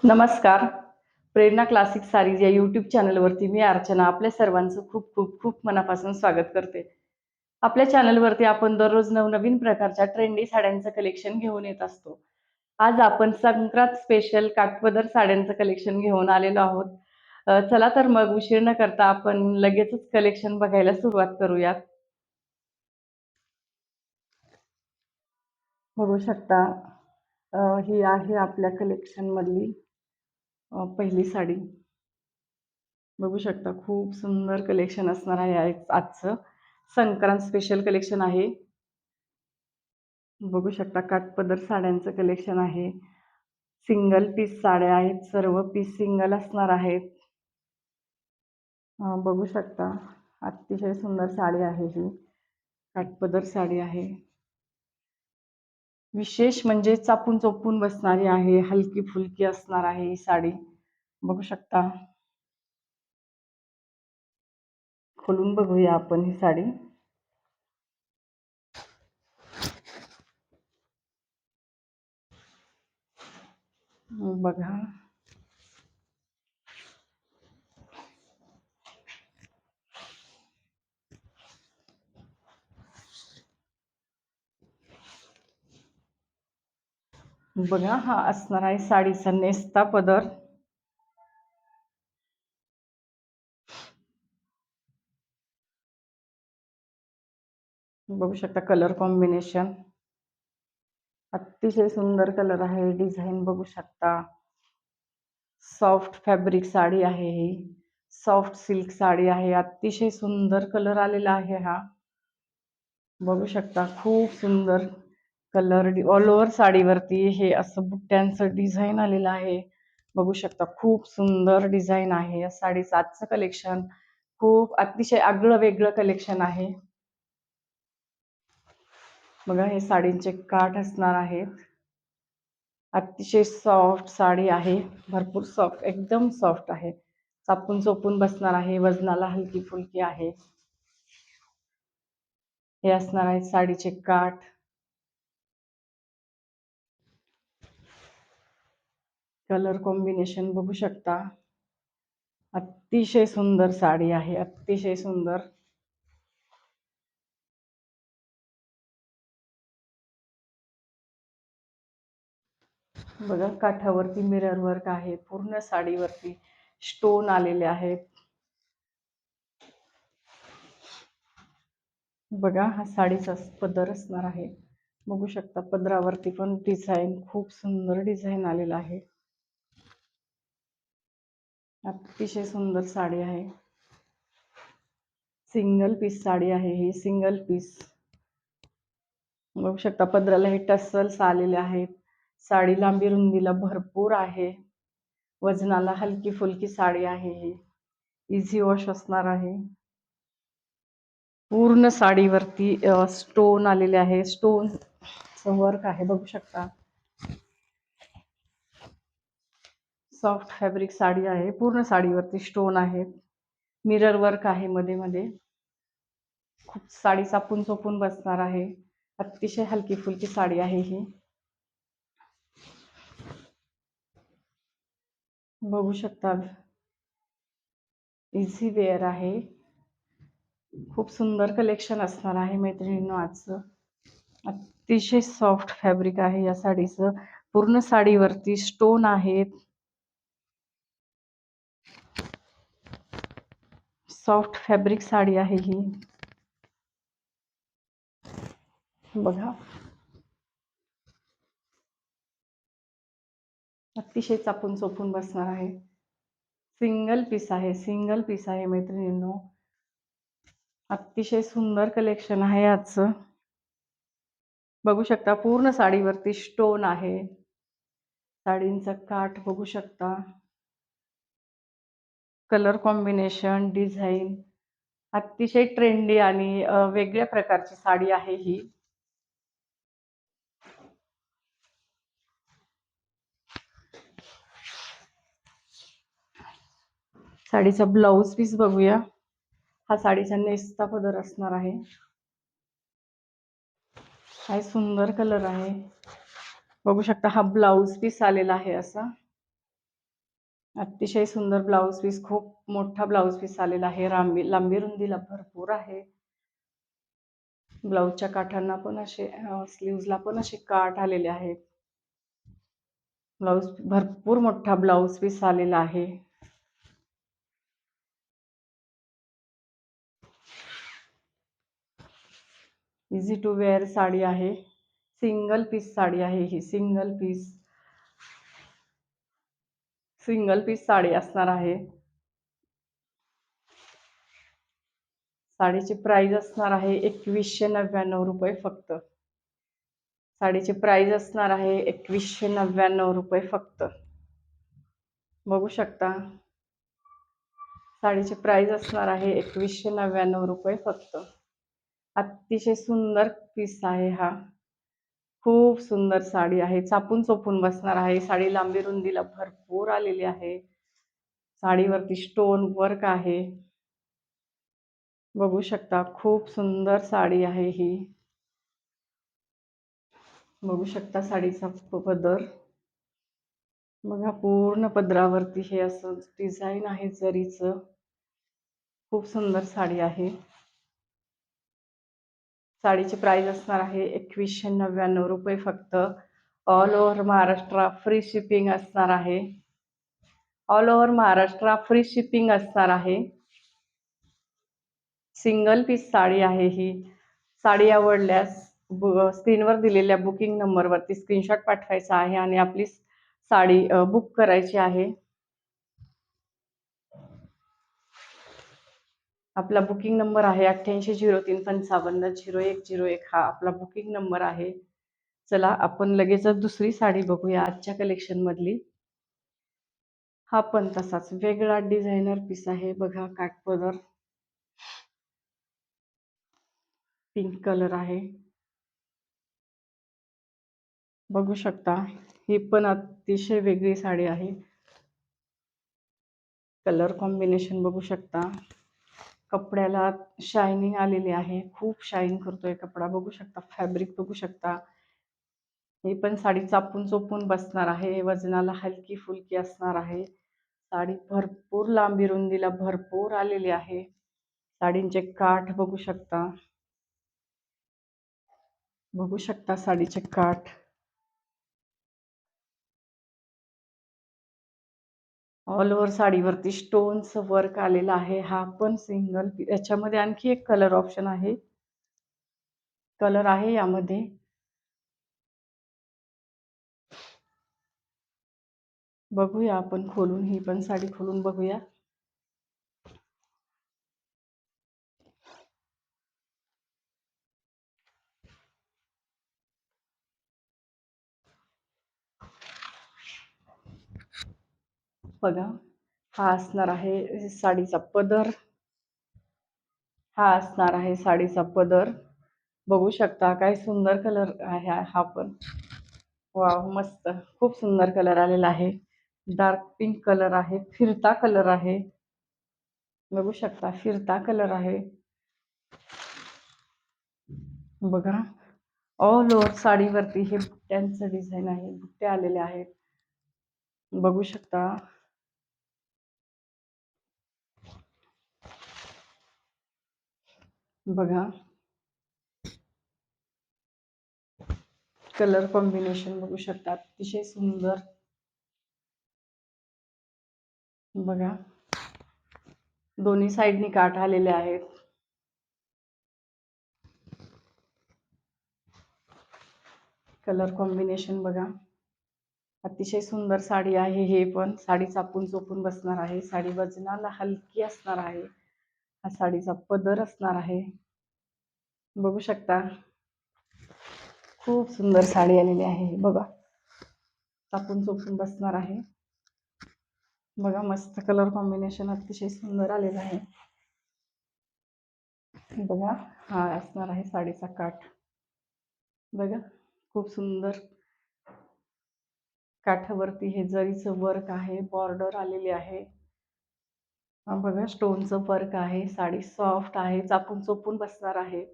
नमस्कार. प्रेरणा classic sarees या YouTube चॅनलवरती मी अर्चना आपल्या सर्वांचं खूप खूप खूप मनापासून स्वागत करते. आपल्या चॅनलवरती आपण दररोज नवनवीन प्रकारच्या ट्रेंडी साड्यांचं कलेक्शन घेऊन येत असतो. आज आपण संक्रांत स्पेशल काठपदर साड्यांचं कलेक्शन घेऊन आलेलो आहोत. चला तर मग उशीर न करता आपण लगेचच कलेक्शन बघायला सुरुवात करूयात. बघू शकता ही आहे आपल्या कलेक्शन मधली पहिली साडी. बघू शकता खूप सुंदर कलेक्शन असणार आहे आजचं संक्रांत स्पेशल कलेक्शन आहे. बघू शकता काठपदर साड्यांचं कलेक्शन आहे. सिंगल पीस साड्या आहेत, सर्व पीस सिंगल असणार आहेत. बघू शकता अतिशय सुंदर साडी आहे ही. काठपदर साडी आहे. विशेष म्हणजे चापून चोपून बसणारी आहे, हलकी फुलकी असणार आहे ही साडी. बघू शकता. खोलून बघूया आपण ही साडी. बघा. बघा हा असणार आहे साडीचा नेसता पदर. बघू शकता कलर कॉम्बिनेशन अतिशय सुंदर कलर आहे. डिझाईन बघू शकता. सॉफ्ट फॅब्रिक साडी आहे ही. सॉफ्ट सिल्क साडी आहे. अतिशय सुंदर कलर आलेला आहे हा. बघू शकता खूप सुंदर कलर ऑल ओव्हर साडीवरती हे असं बुट्ट्यांचं डिझाईन आलेलं आहे. बघू शकता खूप सुंदर डिझाईन आहे या साडीचं. आजचं कलेक्शन खूप अतिशय आगळं वेगळं कलेक्शन आहे. बघा हे साडींचे काठ असणार आहेत. अतिशय सॉफ्ट साडी आहे. भरपूर सॉफ्ट, एकदम सॉफ्ट आहे. चापून चोपून बसणार आहे. वजनाला हलकी फुलकी आहे. हे असणार आहेत साडीचे काठ. कलर कॉम्बिनेशन बघू शकता. अतिशय सुंदर साडी आहे. अतिशय सुंदर. बघा काठावरती मिरर वर्क आहे. पूर्ण साडीवरती स्टोन आलेले आहेत. बघा हा साडीचा पदर असणार आहे. बघू शकता पदरावरती पण डिझाईन खूप सुंदर डिझाईन आलेला आहे. अतिशय सुंदर साडी आहे. सिंगल पीस साडी आहे ही. Single piece. बघू शकता पदराला हे टसल्स आलेले आहेत. साडी लांबी रुंदीला भरपूर आहे. वजनाला हलकी फुलकी साडी आहे ही. इझी वॉश असणार आहे. पूर्ण साडीवरती स्टोन आलेले आहे. स्टोन वर्क आहे. बघू शकता. सॉफ्ट फॅब्रिक साडी आहे. पूर्ण साडीवरती स्टोन आहेत. मिरर वर्क आहे मध्ये मध्ये. खूप साडी चापून चोपून बसणार आहे. अतिशय हलकी फुलकी साडी आहे ही. बघू शकता इझी वेअर आहे. खूप सुंदर कलेक्शन असणार आहे मैत्रिणींनो आजचं. अतिशय सॉफ्ट फॅब्रिक आहे या साडीचं. पूर्ण साडीवरती स्टोन आहेत. सॉफ्ट फॅब्रिक साडी आहे ही. बघा अतिशय चापून चोपून बसणार आहे. सिंगल पीस आहे. सिंगल पीस आहे मैत्रिणींनो. अतिशय सुंदर कलेक्शन आहे आजचं. बघू शकता पूर्ण साडीवरती स्टोन आहे. साडींचा काठ बघू शकता. कलर कॉम्बिनेशन, डिझाईन अतिशय ट्रेंडी आणि वेगळ्या प्रकारची साडी आहे ही. साडीचा ब्लाऊज पीस बघूया. हा साडीचा नेसता पदर असणार आहे. हा सुंदर कलर आहे. बघू शकता हा ब्लाऊज पीस आलेला आहे असा. अतिशय सुंदर ब्लाउज पीस, खूप मोठा ब्लाउज पीस आलेला आहे. लांबी रुंदीला भरपूर आहे. ब्लाउजच्या काठांना पण असे स्लीव्हजला पण असे काठ आलेले आहेत. ब्लाउज भरपूर मोठा ब्लाउज पीस आलेला आहे. इझी टू वेअर साडी आहे. सिंगल पीस साडी आहे ही. सिंगल पीस साडी असणार आहे. साडीची प्राइस असणार आहे 2199 रुपये फक्त. साडीची प्राइस असणार आहे 2199 रुपये फक्त. बघू शकता, साडीची प्राइस असणार आहे 2199 रुपये फक्त. अतिशय सुंदर पीस आहे हा. खूप सुंदर साडी आहे. चापून चोपून बसणार आहे. साडी लांबी रुंदीला भरपूर आलेली आहे. साडीवरती स्टोन वर्क आहे. बघू शकता, खूप सुंदर साडी आहे ही. बघू शकता साडीचा पदर. बघा, पूर्ण पदरावरती हे असं डिझाईन आहे जरीचं. खूप सुंदर साडी आहे. साडीची प्राइस असणार आहे 2199 रुपये फक्त. All over Maharashtra free shipping असणार आहे. All over Maharashtra free shipping असणार आहे. सिंगल पीस साडी आहे ही. साडी आवडल्यास स्क्रीनवर दिलेल्या बुकिंग नंबरवरती स्क्रीनशॉट पाठवायचा आहे आणि आपली साडी बुक करायची आहे. आपला बुकिंग नंबर आहे 8803550101. हा आपला बुकिंग नंबर आहे. चला, आपण लगेचच दुसरी साडी बघूया आजच्या कलेक्शन मधली. हा पण तसाच वेगळा डिझायनर पीस आहे. बघा, काठपदर, पिंक कलर आहे. बघू शकता, ही पण अतिशय वेगळी साडी आहे. कलर कॉम्बिनेशन बघू शकता. कपड्याला शायनिंग आलेली आहे. खूप शाईन करतोय कपडा. बघू शकता, फॅब्रिक बघू शकता. ही पण साडी चापून चोपून बसणार आहे. वजनाला हलकी फुलकी असणार आहे. साडी भरपूर लांबी रुंदीला भरपूर आलेली आहे. साडींचे काठ बघू शकता. बघू शकता साडीचे काठ. ऑल ओव्हर साडीवरती स्टोन्स वर्क आलेला आहे. हा पण सिंगल. याच्यामध्ये आणखी एक कलर ऑप्शन आहे. कलर आहे यामध्ये. बघूया आपण खोलून, ही पण साडी खोलून बघूया. बघा, हा असणार आहे साडीचा पदर. हा असणार आहे साडीचा पदर. बघू शकता, काय सुंदर कलर आहे हा पण. वाव, मस्त. खूप सुंदर कलर आलेला आहे. डार्क पिंक कलर आहे. फिरता कलर आहे. बघू शकता, फिरता कलर आहे. बघा, ऑल ओव्हर साडीवरती हे बुट्ट्यांचं डिझाईन आहे. बुट्टे आलेले आहेत. बघू शकता. बघा, कलर कॉम्बिनेशन बघू शकता. अतिशय सुंदर. बघा, दोन्ही साईडनी काठ आलेले आहेत. कलर कॉम्बिनेशन बघा. अतिशय सुंदर साडी आहे. हे पण साडी चापून चोपून बसणार आहे. साडी वजनाला हलकी असणार आहे. हा साडीचा पदर असणार आहे. बघू शकता, खूप सुंदर साडी आलेली आहे. बघा, चापून चोपून बसणार आहे. बघा, मस्त कलर कॉम्बिनेशन अतिशय सुंदर आलेलं आहे. बघा, हा असणार आहे साडीचा काठ. बघा, खूप सुंदर. काठावरती हे जरीचं वर्क आहे. बॉर्डर आलेली आहे. बघा, स्टोनचं वर्क आहे. साडी सॉफ्ट आहे. चापून चोपून बसणार आहे.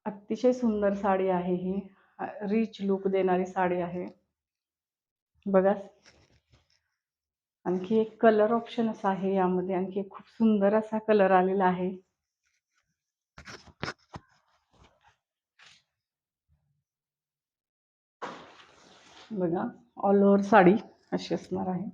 अतिशय सुंदर साडी आहे ही. रिच लुक देणारी साडी आहे. बघा, आणखी एक कलर ऑप्शनच आहे यामध्ये. आणखी एक खूप सुंदर असा कलर आलेला आहे. बघा, ऑल ओव्हर साडी अशी असणार आहे.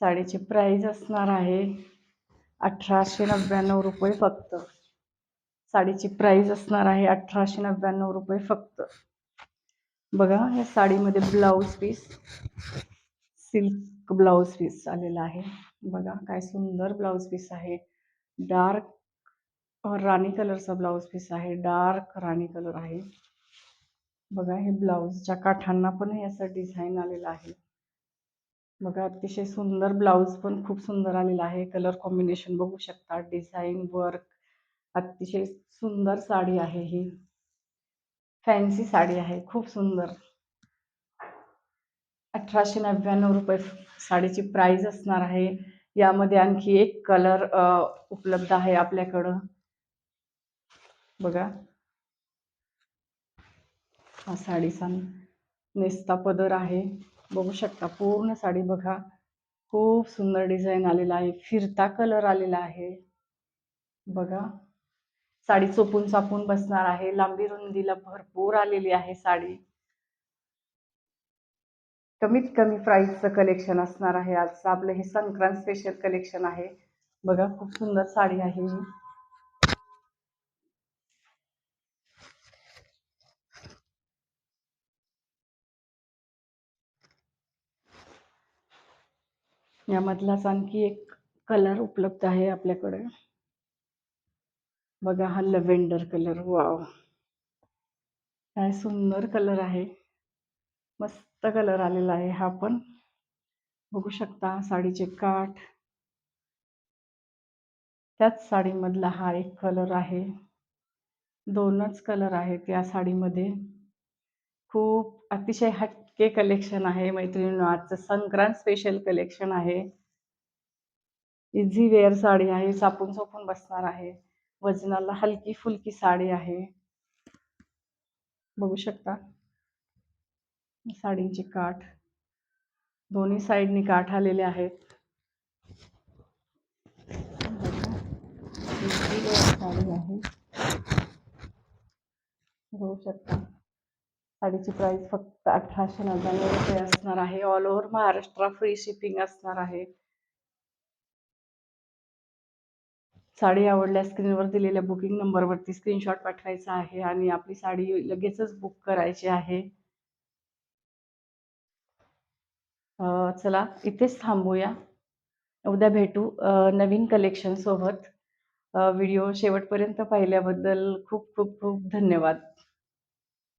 साडीची प्राइस असणार आहे 1899 रुपये फक्त. साडीची प्राइस असणार आहे 1899 रुपये फक्त. बघा, या साडीमध्ये blouse piece, silk blouse piece आलेला आहे. बघा काय सुंदर ब्लाऊज पीस आहे. डार्क राणी कलरचा ब्लाऊज पीस आहे. डार्क राणी कलर आहे. बघा, हे ब्लाऊजच्या काठांना पण हे असं डिझाईन आलेलं आहे. बघा, अतिशय सुंदर ब्लाऊज पण खूप सुंदर आलेला आहे. कलर कॉम्बिनेशन बघू शकता. डिझाईन वर्क, अतिशय सुंदर साडी आहे ही. फॅन्सी साडी आहे, खूप सुंदर. 1899 रुपये साडीची प्राइस असणार आहे. यामध्ये आणखी एक कलर उपलब्ध आहे आपल्याकडं. बघा, हा साडीचा नेस्ता पदर आहे. बघू शकता पूर्ण साडी. बघा, खूप सुंदर डिझाईन आलेला आहे. फिरता कलर आलेला आहे. बघा, साडी चोपून चापून बसणार आहे. लांबी रुंदीला भरपूर आलेली आहे साडी. कमीत कमी प्राइसचं कलेक्शन असणार आहे. आजचं आपलं हे संक्रांत स्पेशल कलेक्शन आहे. बघा, खूप सुंदर साडी आहे ही. यामधलाच आणखी एक कलर उपलब्ध आहे आपल्याकडे. बघा, हा लव्हेंडर कलर. वाव, काय सुंदर कलर आहे. मस्त कलर आलेला आहे हा पण. बघू शकता साडीचे काठ. त्याच साडीमधला हा एक कलर आहे. दोनच कलर आहेत या साडीमध्ये. खूप अतिशय हटके कलेक्शन आहे मैत्रिणींनो. आजचं संक्रांत स्पेशल कलेक्शन आहे. इझी वेअर साडी आहे. चापून चोपून बसणार आहे. वजनाला हलकी फुलकी साडी आहे. बघू शकता साडींचे काठ. दोन्ही साईडनी काठ आलेले आहेत. इझी वेअर साडी आहे. बघू शकता. साडीची प्राइस फक्त 1899 रुपये असणार आहे. All over Maharashtra free shipping असणार आहे. साडी आवडल्यास स्क्रीनवर दिलेल्या बुकिंग नंबरवरती स्क्रीनशॉट पाठवायचा आहे आणि आपली साडी लगेचच बुक करायची आहे. चला इथेच थांबूया. उद्या भेटू नवीन कलेक्शन सोबत. व्हिडिओ शेवटपर्यंत पाहिल्याबद्दल खूप खूप खूप धन्यवाद.